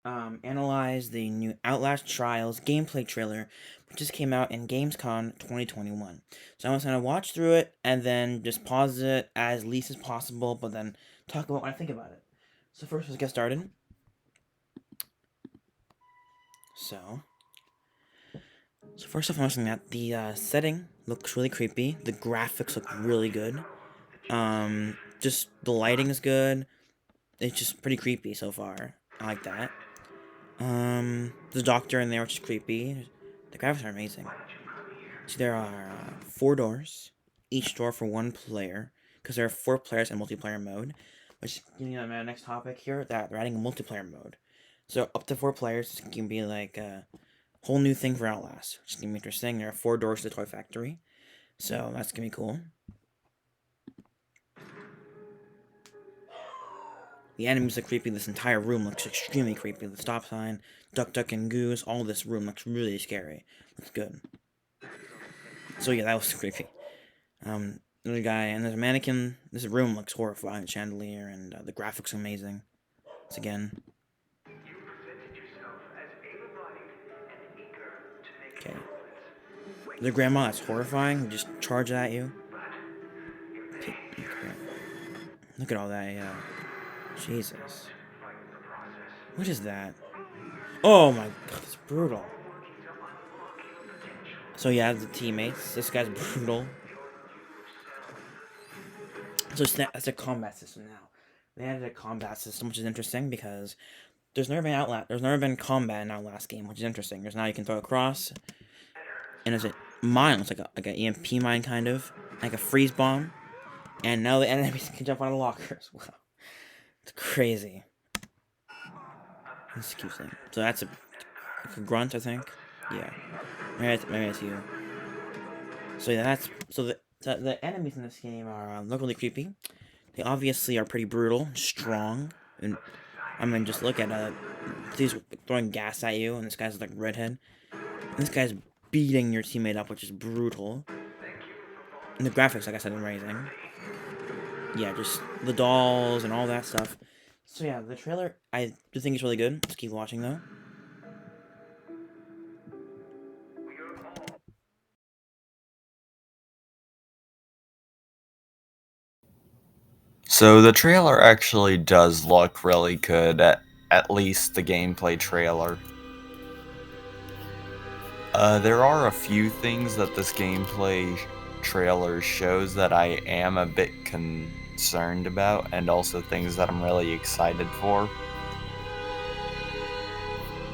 analyze the new Outlast Trials gameplay trailer, which just came out in Gamescom 2021. So I'm just gonna watch through it and then just pause it as least as possible, but then talk about what I think about it. So first, let's get started. So, so first off, I'm looking at the setting looks really creepy. The graphics look really good. Just the lighting is good. It's just pretty creepy so far. I like that. The doctor in there, which is creepy. The graphics are amazing. So there are 4 doors, each door for 1 player, because there are 4 players in multiplayer mode. Which you know, my next topic here that they're adding a multiplayer mode. So up to 4 players can be like a whole new thing for Outlast, which is gonna be interesting. There are 4 doors to the toy factory, so that's gonna be cool. The enemies are creepy. This entire room looks extremely creepy. The stop sign, Duck Duck and Goose, all this room looks really scary. Looks good. So yeah, that was creepy. There's a guy and there's a mannequin. This room looks horrifying. Chandelier and the graphics amazing. Once again, okay. The grandma that's horrifying. Just charge at you. Okay. Look at all that. Yeah. Jesus. What is that? Oh my god, it's brutal. So yeah, the teammates. This guy's brutal. So that's a combat system now. They added a combat system, which is interesting because there's never been combat in Outlast game, which is interesting. There's now you can throw across, and there's a mine, it's like an EMP mine kind of, like a freeze bomb, and now the enemies can jump on the lockers. Wow, it's crazy. Excuse me. So that's a grunt, I think. Yeah, maybe it's you. So yeah, the enemies in this game are look really creepy. They obviously are pretty brutal, strong, and I mean just look at he's throwing gas at you, and this guy's like redhead. And this guy's beating your teammate up, which is brutal. And the graphics, like I said, are amazing. Yeah, just the dolls and all that stuff. So yeah, the trailer I do think is really good. Let's keep watching though. So the trailer actually does look really good, at least the gameplay trailer. There are a few things that this gameplay trailer shows that I am a bit concerned about, and also things that I'm really excited for.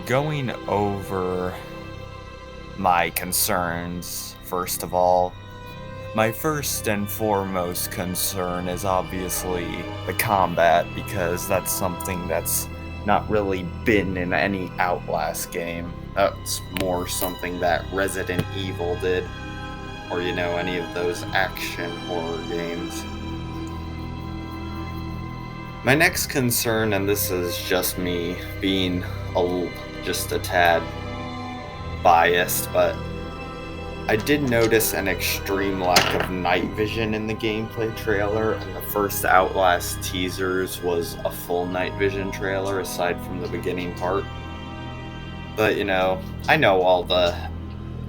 Going over my concerns, first of all, my first and foremost concern is obviously the combat, because that's something that's not really been in any Outlast game. That's more something that Resident Evil did, or any of those action horror games. My next concern, and this is just me being just a tad biased, but I did notice an extreme lack of night vision in the gameplay trailer, and the first Outlast teasers was a full night vision trailer aside from the beginning part. But I know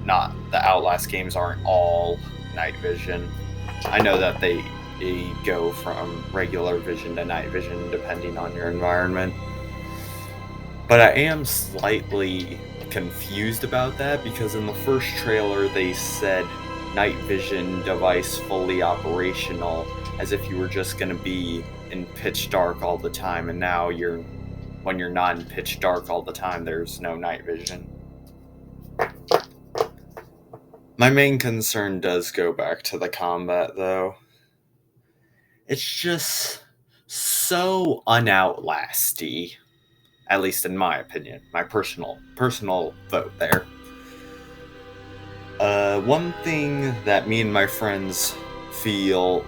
not the Outlast games aren't all night vision. I know that they go from regular vision to night vision depending on your environment. But I am slightly confused about that, because in the first trailer they said night vision device fully operational, as if you were just going to be in pitch dark all the time, and now when you're not in pitch dark all the time, there's no night vision. My main concern does go back to the combat, though. It's just so un-Outlasty. At least in my opinion, my personal vote there. One thing that me and my friends feel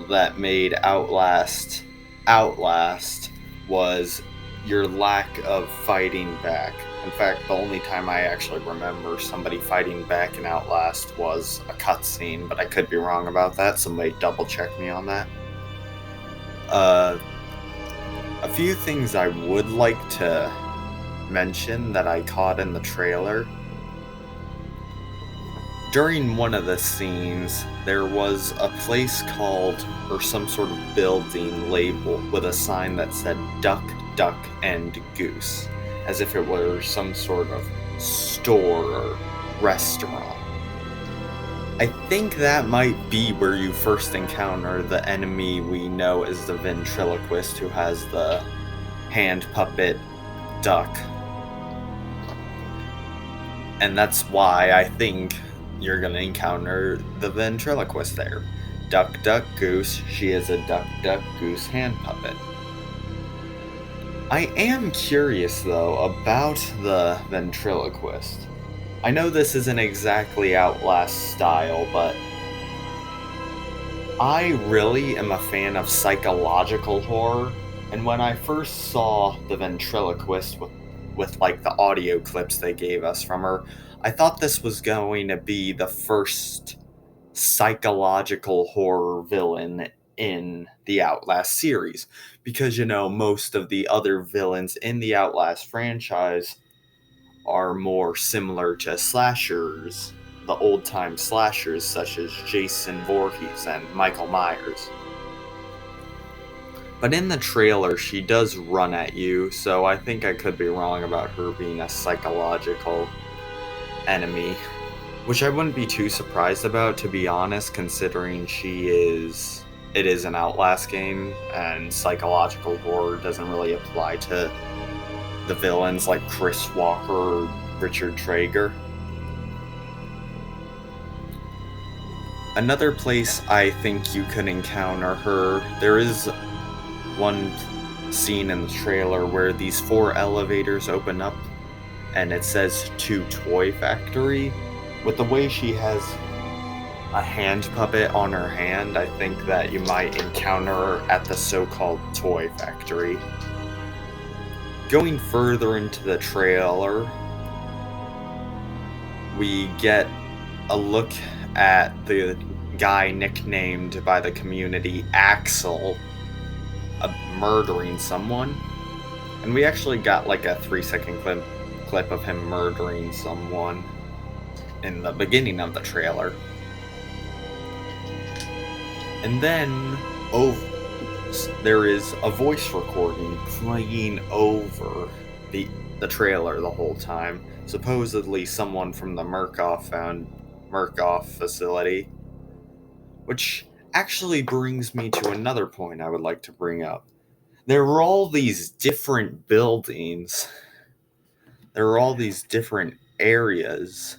that made Outlast was your lack of fighting back. In fact, the only time I actually remember somebody fighting back in Outlast was a cutscene, but I could be wrong about that. Somebody double check me on that. A few things I would like to mention that I caught in the trailer. During one of the scenes, there was a place called, or some sort of building label with a sign that said Duck, Duck, and Goose, as if it were some sort of store or restaurant. I think that might be where you first encounter the enemy we know as the ventriloquist, who has the hand puppet duck. And that's why I think you're going to encounter the ventriloquist there. Duck, duck, goose. She is a duck, duck, goose hand puppet. I am curious, though, about the ventriloquist. I know this isn't exactly Outlast style, but I really am a fan of psychological horror, and when I first saw the ventriloquist with like the audio clips they gave us from her, I thought this was going to be the first psychological horror villain in the Outlast series, because most of the other villains in the Outlast franchise are more similar to slashers, the old time slashers such as Jason Voorhees and Michael Myers. But in the trailer, she does run at you, so I think I could be wrong about her being a psychological enemy, which I wouldn't be too surprised about, to be honest, considering it is an Outlast game, and psychological horror doesn't really apply to the villains like Chris Walker or Richard Traeger. Another place I think you could encounter her, there is one scene in the trailer where these 4 elevators open up and it says to Toy Factory. With the way she has a hand puppet on her hand, I think that you might encounter her at the so-called Toy Factory. Going further into the trailer, we get a look at the guy nicknamed by the community Axel murdering someone. And we actually got like a 3-second clip of him murdering someone in the beginning of the trailer. And then there is a voice recording playing over the trailer the whole time. Supposedly someone from the Murkoff facility. Which actually brings me to another point I would like to bring up. There were all these different buildings. There were all these different areas.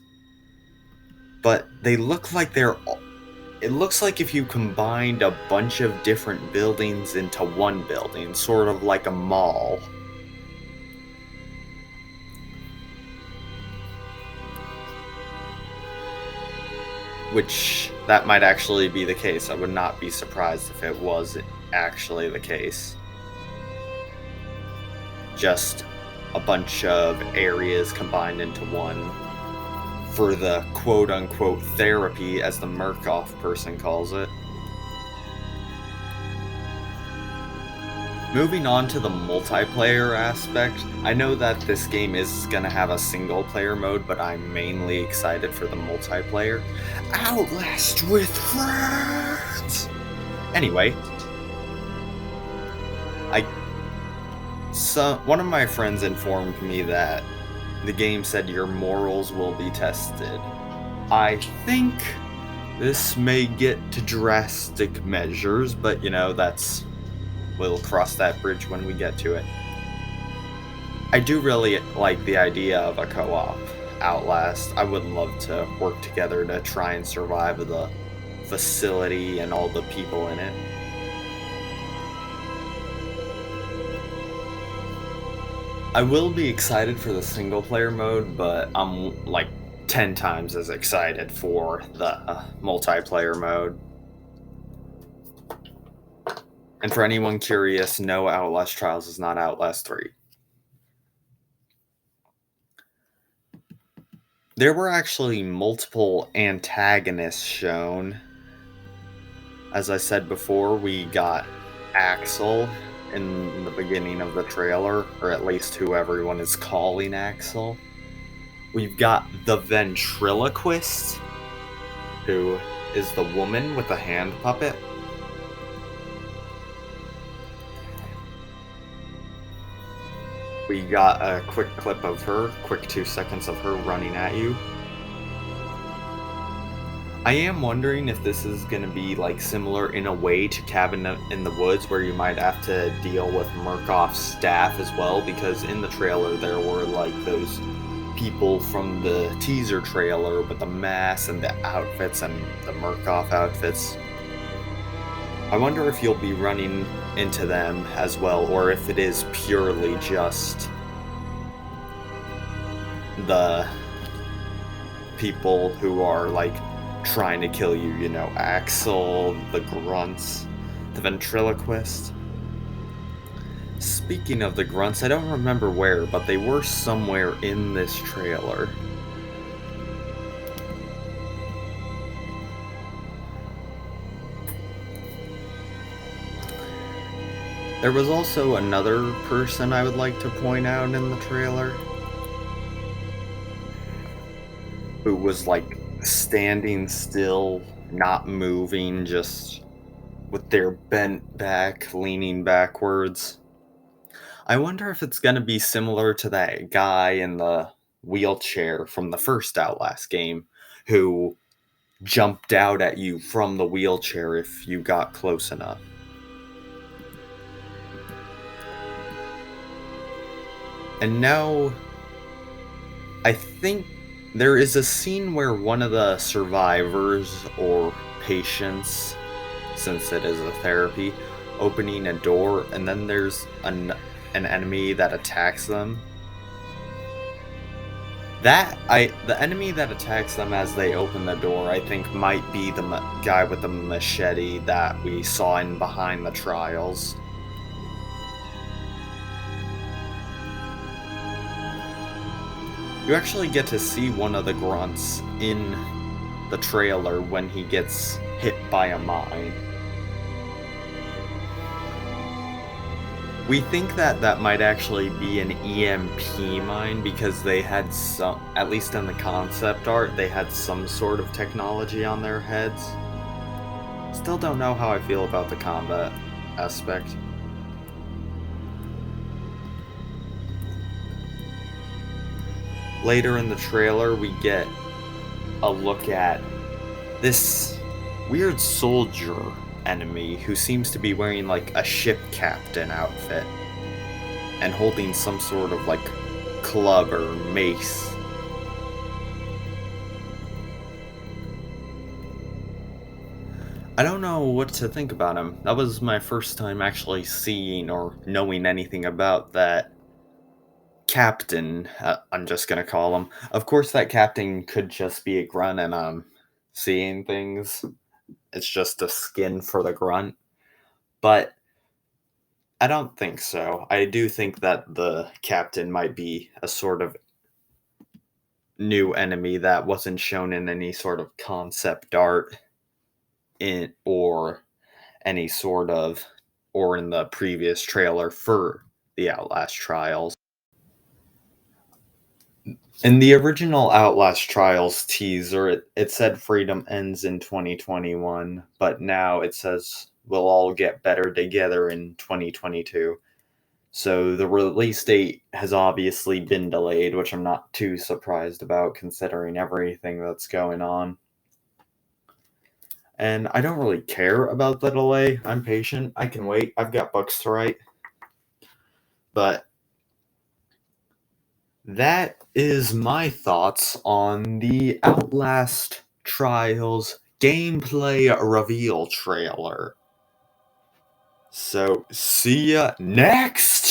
But they look like it looks like if you combined a bunch of different buildings into one building, sort of like a mall. Which, that might actually be the case. I would not be surprised if it was actually the case. Just a bunch of areas combined into one for the quote-unquote therapy, as the Murkoff person calls it. Moving on to the multiplayer aspect, I know that this game is going to have a single-player mode, but I'm mainly excited for the multiplayer. Outlast with friends! Anyway, one of my friends informed me that the game said your morals will be tested. I think this may get to drastic measures, but we'll cross that bridge when we get to it. I do really like the idea of a co-op Outlast. I would love to work together to try and survive the facility and all the people in it. I will be excited for the single player mode, but I'm like 10 times as excited for the multiplayer mode. And for anyone curious, no, Outlast Trials is not Outlast 3. There were actually multiple antagonists shown. As I said before, we got Axel, in the beginning of the trailer, or at least who everyone is calling Axel. We've got the ventriloquist, who is the woman with the hand puppet. We got a quick clip of her, quick 2 seconds of her running at you. I am wondering if this is going to be like similar in a way to Cabin in the Woods, where you might have to deal with Murkoff's staff as well, because in the trailer there were like those people from the teaser trailer with the masks and the outfits and the Murkoff outfits. I wonder if you'll be running into them as well, or if it is purely just the people who are like trying to kill you, you know, Axel, the grunts, the ventriloquist. Speaking of the grunts, I don't remember where, but they were somewhere in this trailer. There was also another person I would like to point out in the trailer, who was like standing still, not moving, just with their bent back, leaning backwards. I wonder if it's gonna be similar to that guy in the wheelchair from the first Outlast game, who jumped out at you from the wheelchair if you got close enough. And now, I think there is a scene where one of the survivors or patients, since it is a therapy, opening a door, and then there's an enemy that attacks them. The enemy that attacks them as they open the door, I think might be the guy with the machete that we saw in Behind the Trials. You actually get to see one of the grunts in the trailer when he gets hit by a mine. We think that that might actually be an EMP mine, because they had some, at least in the concept art, they had some sort of technology on their heads. Still don't know how I feel about the combat aspect. Later in the trailer, we get a look at this weird soldier enemy who seems to be wearing like a ship captain outfit and holding some sort of like club or mace. I don't know what to think about him. That was my first time actually seeing or knowing anything about that captain, I'm just gonna call him. Of course, that captain could just be a grunt and seeing things. It's just a skin for the grunt. But I don't think so. I do think that the captain might be a sort of new enemy that wasn't shown in any sort of concept art in or any sort of or in the previous trailer for the Outlast Trials. In the original Outlast Trials teaser, it said freedom ends in 2021, but now it says we'll all get better together in 2022. So the release date has obviously been delayed, which I'm not too surprised about considering everything that's going on. And I don't really care about the delay. I'm patient. I can wait. I've got books to write. But that is my thoughts on the Outlast Trials gameplay reveal trailer. So, see ya next